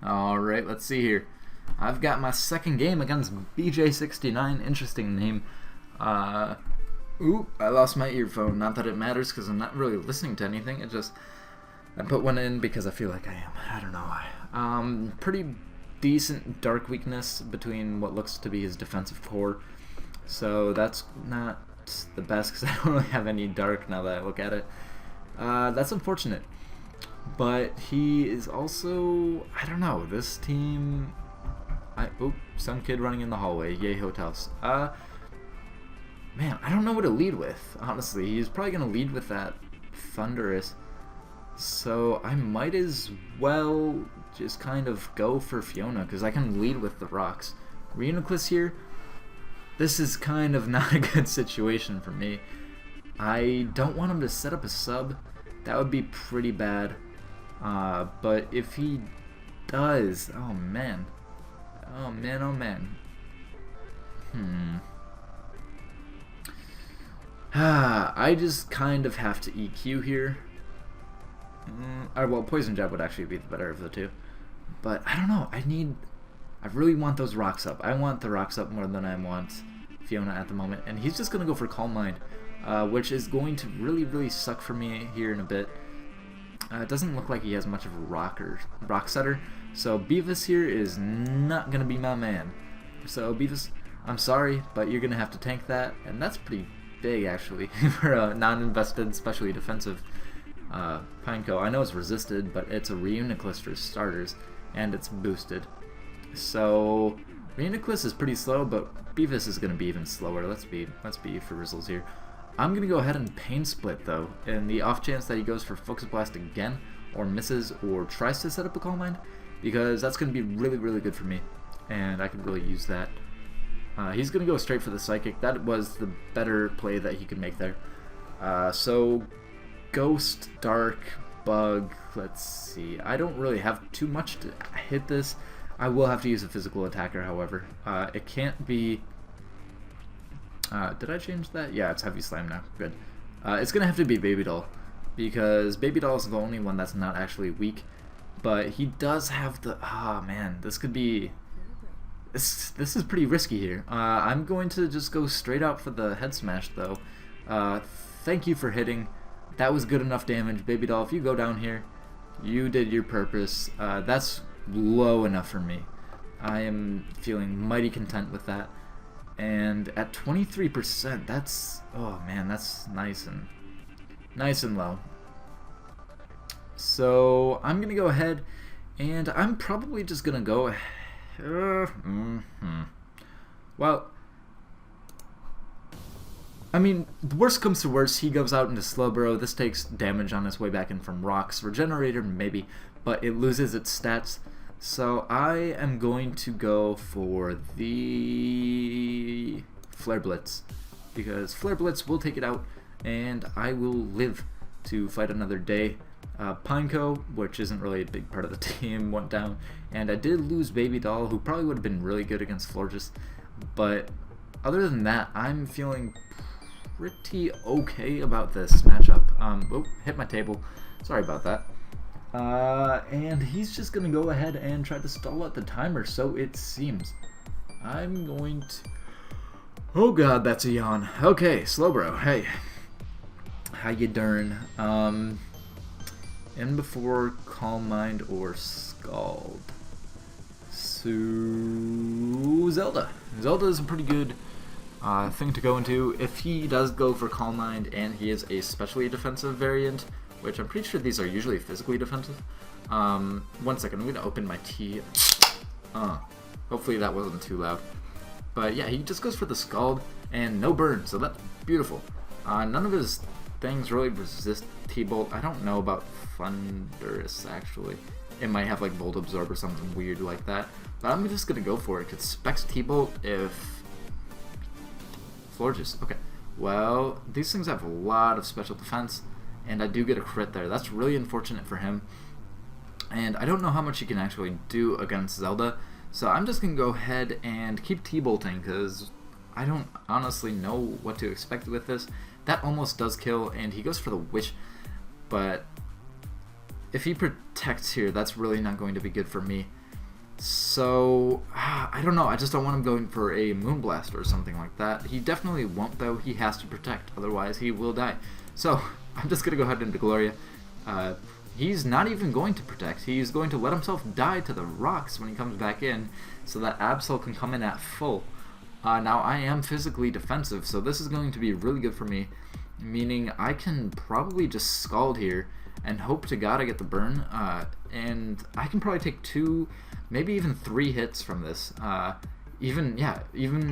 Alright, let's see here. I've got my second game against BJ69. Interesting name. Ooh, I lost my earphone. Not that it matters because I'm not really listening to anything. It just, I put one in because I feel like I am. I don't know why. Pretty decent dark weakness between what looks to be his defensive core. So that's not the best because I don't really have any dark now that I look at it. That's unfortunate. But he is also, I don't know, this team, some kid running in the hallway, yay hotels. Man, I don't know what to lead with, honestly. He's probably going to lead with that Thunderous. So I might as well just kind of go for Fiona, because I can lead with the rocks. Reuniclus here, this is kind of not a good situation for me. I don't want him to set up a sub. That would be pretty bad. But if he does, oh man. Oh man, oh man. I just kind of have to EQ here. Well, Poison Jab would actually be the better of the two. But I don't know. I really want those rocks up. I want the rocks up more than I want Fiona at the moment. And he's just going to go for Calm Mind, which is going to really suck for me here in a bit. It doesn't look like he has much of a rock setter. So Beavis here is not going to be my man. So Beavis, I'm sorry, but you're going to have to tank that. And that's pretty big, actually, for a non-invested, especially defensive Pineco. I know it's resisted, but it's a Reuniclus for starters, and it's boosted. So Reuniclus is pretty slow, but Beavis is going to be even slower. Let's be for Rizzles here. I'm going to go ahead and Pain Split, though, in the off chance that he goes for Focus Blast again, or misses, or tries to set up a Calm Mind, because that's going to be really good for me, and I could really use that. He's going to go straight for the Psychic. That was the better play that he could make there. So Ghost, Dark, Bug, let's see. I don't really have too much to hit this. I will have to use a physical attacker, however. It can't be... did I change that? Yeah, it's Heavy Slam now. Good. It's going to have to be Baby Doll, because Baby Doll is the only one that's not actually weak. But he does have the... man, this could be... This is pretty risky here. I'm going to just go straight out for the Head Smash, though. Thank you for hitting. That was good enough damage. Baby Doll, if you go down here, you did your purpose. That's low enough for me. I am feeling mighty content with that. And at 23%, that's... oh man, that's nice and low. So I'm going to go ahead, and I'm probably just going to go ahead. Well, I mean, the worst comes to worst, he goes out into Slowbro. This takes damage on his way back in from rocks. Regenerator, maybe, but it loses its stats. So I am going to go for the Flare Blitz, because Flare Blitz will take it out, and I will live to fight another day. Pineco, which isn't really a big part of the team, went down, and I did lose Baby Doll, who probably would have been really good against Florges, but other than that, I'm feeling pretty okay about this matchup. Oh, hit my table, sorry about that. And he's just gonna go ahead and try to stall out the timer, so it seems. I'm going to... oh god, that's a yawn. Okay, Slowbro, hey. How you doing? In before Calm Mind or Scald. So Zelda. Zelda is a pretty good thing to go into. If he does go for Calm Mind and he is a specially defensive variant, which I'm pretty sure these are usually physically defensive. 1 second, I'm going to open my tea. Hopefully that wasn't too loud. But yeah, he just goes for the Scald and no burn, so that's beautiful. None of his things really resist T-Bolt. I don't know about Thunderous, actually. It might have like Volt Absorb or something weird like that. But I'm just going to go for it, because Specs T-Bolt if... Florges. Okay. Well, these things have a lot of special defense, and I do get a crit there. That's really unfortunate for him. And I don't know how much he can actually do against Zelda, so I'm just going to go ahead and keep T-Bolting, because I don't honestly know what to expect with this. That almost does kill, and he goes for the Witch, but if he protects here, that's really not going to be good for me. So, I don't know. I just don't want him going for a Moonblast or something like that. He definitely won't, though. He has to protect, otherwise he will die. So, I'm just going to go ahead into Gloria. He's not even going to protect. He's going to let himself die to the rocks when he comes back in, so that Absol can come in at full. Now, I am physically defensive, so this is going to be really good for me, meaning I can probably just Scald here and hope to God I get the burn, and I can probably take 2, maybe even 3 hits from this, even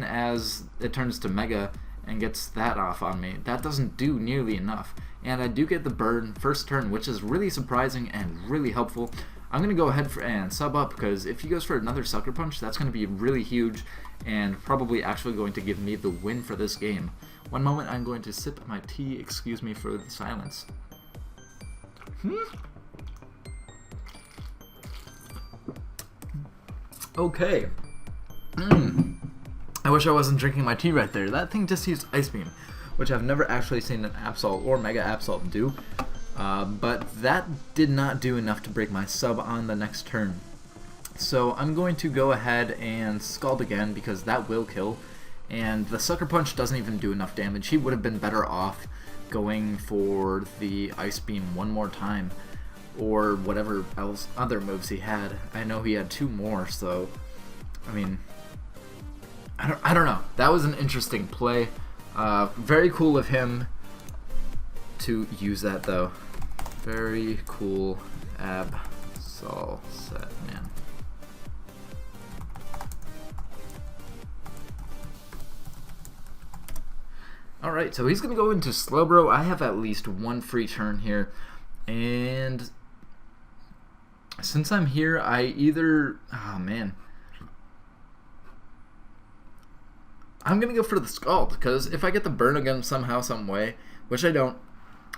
as it turns to Mega and gets that off on me. That doesn't do nearly enough, and I do get the burn first turn, which is really surprising and really helpful. I'm going to go ahead and sub up, because if he goes for another Sucker Punch, that's going to be really huge and probably actually going to give me the win for this game. One moment, I'm going to sip my tea. Excuse me for the silence. Okay. I wish I wasn't drinking my tea right there. That thing just used Ice Beam, which I've never actually seen an Absol or Mega Absol do. But that did not do enough to break my sub on the next turn. So I'm going to go ahead and Scald again, because that will kill. And the Sucker Punch doesn't even do enough damage. He would have been better off going for the Ice Beam one more time, or whatever else other moves he had. I know he had 2 more, so I mean, I don't know. That was an interesting play. Very cool of him to use that, though. Very cool. Absol set, man. Alright, so he's going to go into Slowbro. I have at least 1 free turn here, and since I'm here, I either... oh, man. I'm going to go for the Scald, because if I get the burn again somehow, some way, which I don't,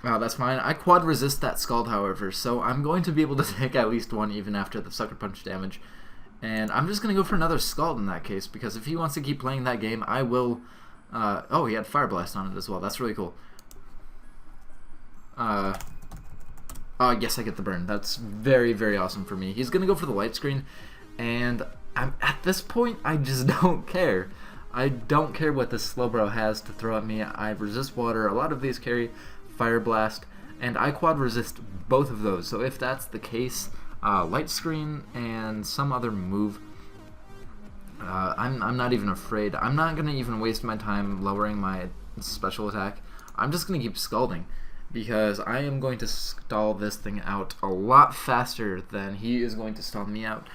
that's fine. I quad resist that Scald, however, so I'm going to be able to take at least 1 even after the Sucker Punch damage. And I'm just going to go for another Scald in that case, because if he wants to keep playing that game, I will... oh, he had Fire Blast on it as well. That's really cool. Oh, yes, I get the burn. That's very, very awesome for me. He's going to go for the Light Screen, and at this point, I just don't care. I don't care what this Slowbro has to throw at me. I resist water. A lot of these carry Fire Blast, and I quad resist both of those. So if that's the case, Light Screen and some other move, I'm not even afraid. I'm not going to even waste my time lowering my special attack. I'm just going to keep Scalding, because I am going to stall this thing out a lot faster than he is going to stall me out.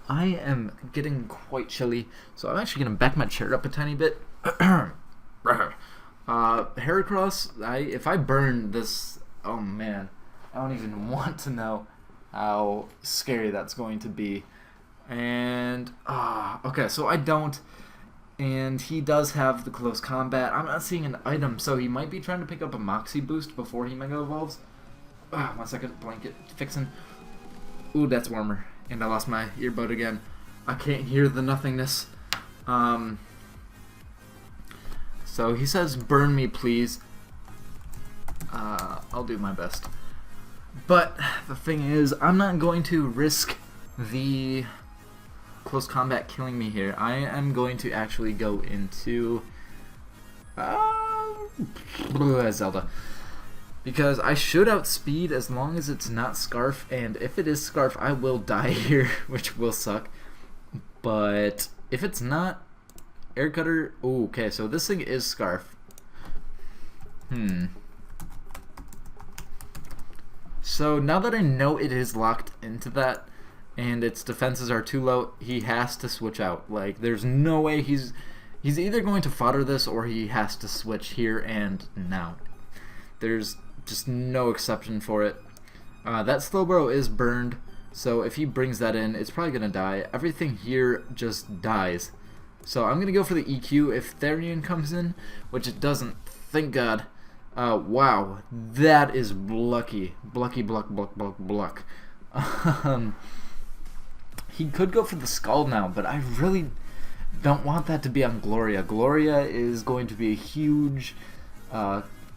I am getting quite chilly, so I'm actually going to back my chair up a tiny bit. Heracross, if I burn this, oh man, I don't even want to know how scary that's going to be. And, okay, so I don't, and he does have the close combat. I'm not seeing an item, so he might be trying to pick up a Moxie boost before he Mega Evolves. 1 second, blanket fixing. Ooh, that's warmer. And I lost my earbud again. I can't hear the nothingness. So he says, burn me, please. I'll do my best. But the thing is, I'm not going to risk the close combat killing me here. I am going to actually go into Zelda, because I should outspeed as long as it's not Scarf, and if it is Scarf, I will die here, which will suck. But if it's not Air Cutter, okay, so this thing is Scarf. So now that I know it is locked into that, and its defenses are too low, he has to switch out. Like, there's no way he's either going to fodder this, or he has to switch here and now. There's just no exception for it. That Slowbro is burned, so if he brings that in, it's probably going to die. Everything here just dies. So I'm going to go for the EQ if Therian comes in, which it doesn't, thank God. Wow, that is lucky. Blucky, bluck, bluck, bluck, bluck. He could go for the Scald now, but I really don't want that to be on Gloria. Gloria is going to be a huge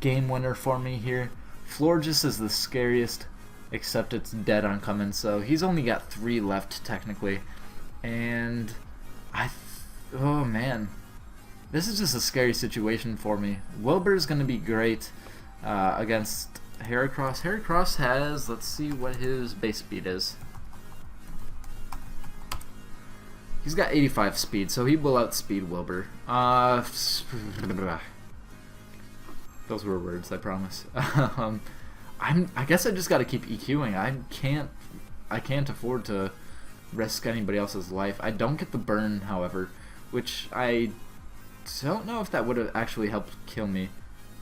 game winner for me here. Florges is the scariest, except it's dead on coming, so he's only got 3 left technically. And oh man, this is just a scary situation for me. Wilbur's going to be great against Heracross. Heracross has, let's see what his base speed is. He's got 85 speed, so he will outspeed Wilbur. Those were words, I promise. I guess I just got to keep EQing. I can't afford to risk anybody else's life. I don't get the burn, however, which I don't know if that would have actually helped kill me,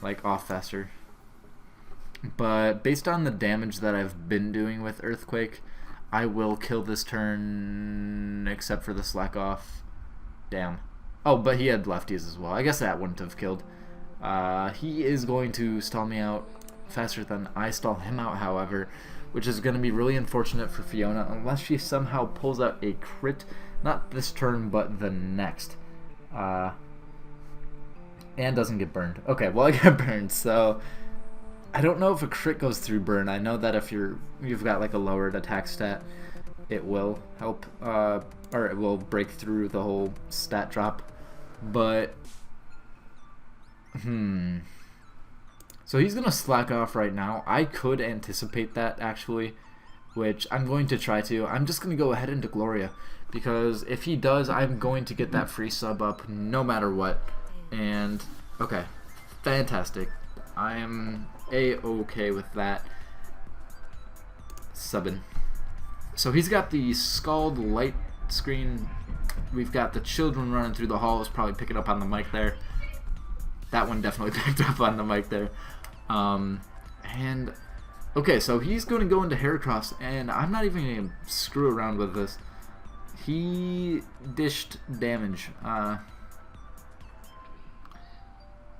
like, off faster. But based on the damage that I've been doing with Earthquake, I will kill this turn, except for the slack off. Damn. Oh, but he had lefties as well. I guess that wouldn't have killed. He is going to stall me out faster than I stall him out, however, which is going to be really unfortunate for Fiona, unless she somehow pulls out a crit, not this turn, but the next. And doesn't get burned. Okay, well, I get burned, so I don't know if a crit goes through burn. I know that if you've got like a lowered attack stat, it will help, or it will break through the whole stat drop. But so he's gonna slack off right now. I could anticipate that actually, which I'm going to try to. I'm just gonna go ahead into Gloria, because if he does, I'm going to get that free sub up no matter what. And okay, fantastic. I am A-okay with that subbing. So he's got the Scald light screen. We've got the children running through the halls, probably picking up on the mic there. That one definitely picked up on the mic there. And okay, so he's going to go into Heracross, and I'm not even going to screw around with this. He dished damage.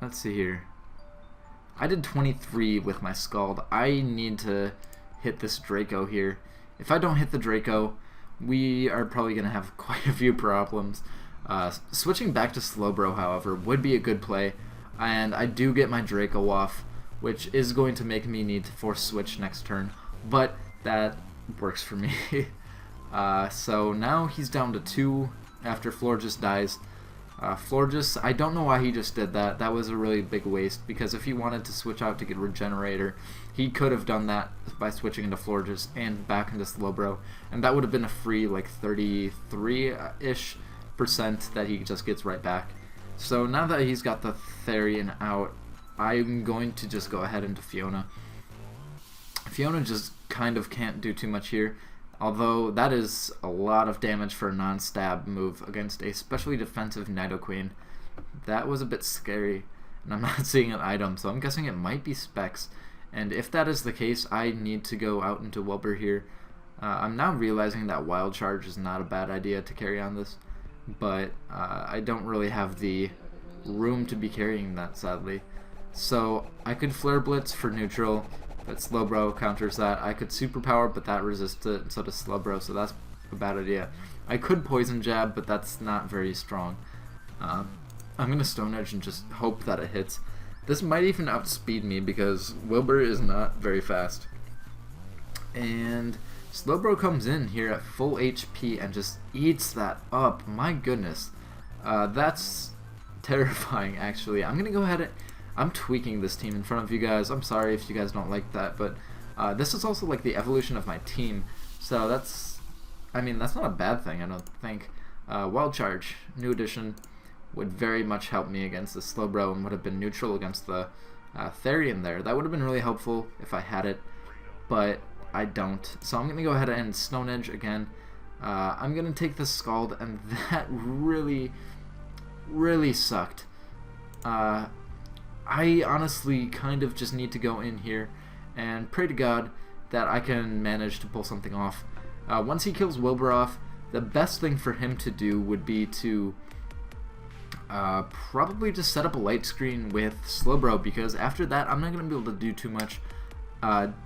Let's see here. I did 23 with my Scald. I need to hit this Draco here. If I don't hit the Draco, we are probably going to have quite a few problems. Switching back to Slowbro, however, would be a good play. And I do get my Draco off, which is going to make me need to force switch next turn. But that works for me. So now he's down to 2 after Florges dies. Florges, I don't know why he just did that. That was a really big waste, because if he wanted to switch out to get Regenerator, he could have done that by switching into Florges and back into Slowbro, and that would have been a free like 33-ish% that he just gets right back. So now that he's got the Therian out, I'm going to just go ahead into Fiona. Fiona just kind of can't do too much here, although that is a lot of damage for a non-stab move against a specially defensive Nidoqueen. That was a bit scary, and I'm not seeing an item, so I'm guessing it might be Specs. And if that is the case, I need to go out into Wilbur here. I'm now realizing that Wild Charge is not a bad idea to carry on this, but I don't really have the room to be carrying that, sadly. So I could Flare Blitz for neutral, but Slowbro counters that. I could Superpower, but that resists it, and so does Slowbro, so that's a bad idea. I could Poison Jab, but that's not very strong. I'm going to Stone Edge and just hope that it hits. This might even outspeed me, because Wilbur is not very fast. And Slowbro comes in here at full HP and just eats that up. My goodness. That's terrifying, actually. I'm going to go ahead and... I'm tweaking this team in front of you guys. I'm sorry if you guys don't like that, but this is also like the evolution of my team. So that's... I mean, that's not a bad thing, I don't think. Wild Charge, new addition, would very much help me against the Slowbro and would have been neutral against the Therian there. That would have been really helpful if I had it, but I don't. So I'm going to go ahead and Stone Edge again. I'm going to take the Scald, and that really, really sucked. I honestly kind of just need to go in here and pray to God that I can manage to pull something off. Once he kills Wilbur off, the best thing for him to do would be to probably just set up a light screen with Slowbro, because after that I'm not going to be able to do too much.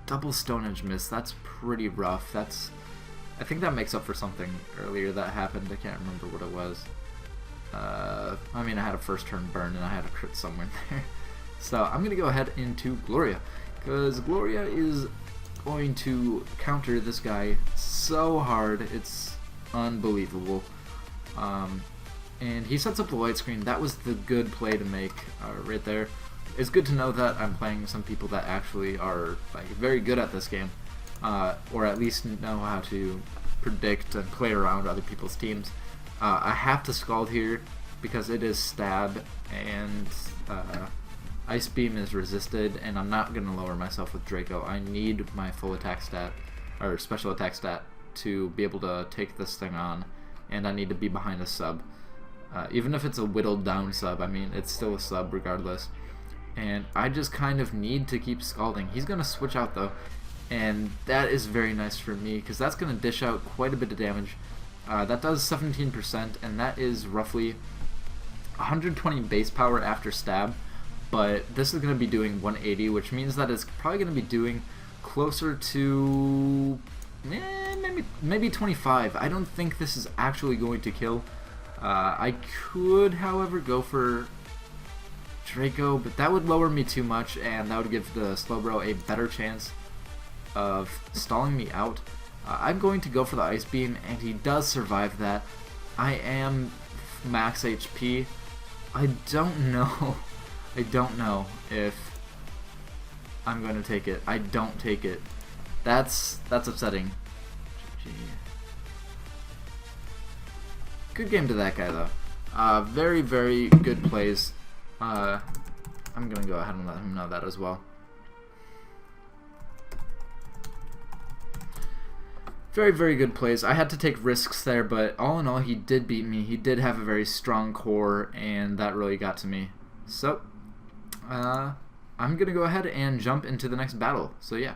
Double Stone Edge miss, that's pretty rough. I think that makes up for something earlier that happened. I can't remember what it was. I mean, I had a first turn burn and I had a crit somewhere there. So I'm going to go ahead into Gloria, because Gloria is going to counter this guy so hard. It's unbelievable. And he sets up the light screen. That was the good play to make right there. It's good to know that I'm playing some people that actually are like very good at this game, or at least know how to predict and play around other people's teams. I have to Scald here because it is stab, and Ice Beam is resisted, and I'm not going to lower myself with Draco. I need my full attack stat, or special attack stat, to be able to take this thing on, and I need to be behind a sub. Even if it's a whittled down sub, I mean, it's still a sub regardless. And I just kind of need to keep Scalding. He's going to switch out though, and that is very nice for me because that's going to dish out quite a bit of damage. That does 17%, and that is roughly 120 base power after stab, but this is going to be doing 180, which means that it's probably going to be doing closer to maybe 25. I don't think this is actually going to kill. I could, however, go for Draco, but that would lower me too much, and that would give the Slowbro a better chance of stalling me out. I'm going to go for the Ice Beam, and he does survive that. I am max HP. I don't know. I don't know if I'm going to take it. I don't take it. That's upsetting. GG. Good game to that guy, though. Very, very good plays. I'm going to go ahead and let him know that as well. Very, very good plays. I had to take risks there, but all in all, he did beat me. He did have a very strong core, and that really got to me. So, I'm going to go ahead and jump into the next battle. So, yeah.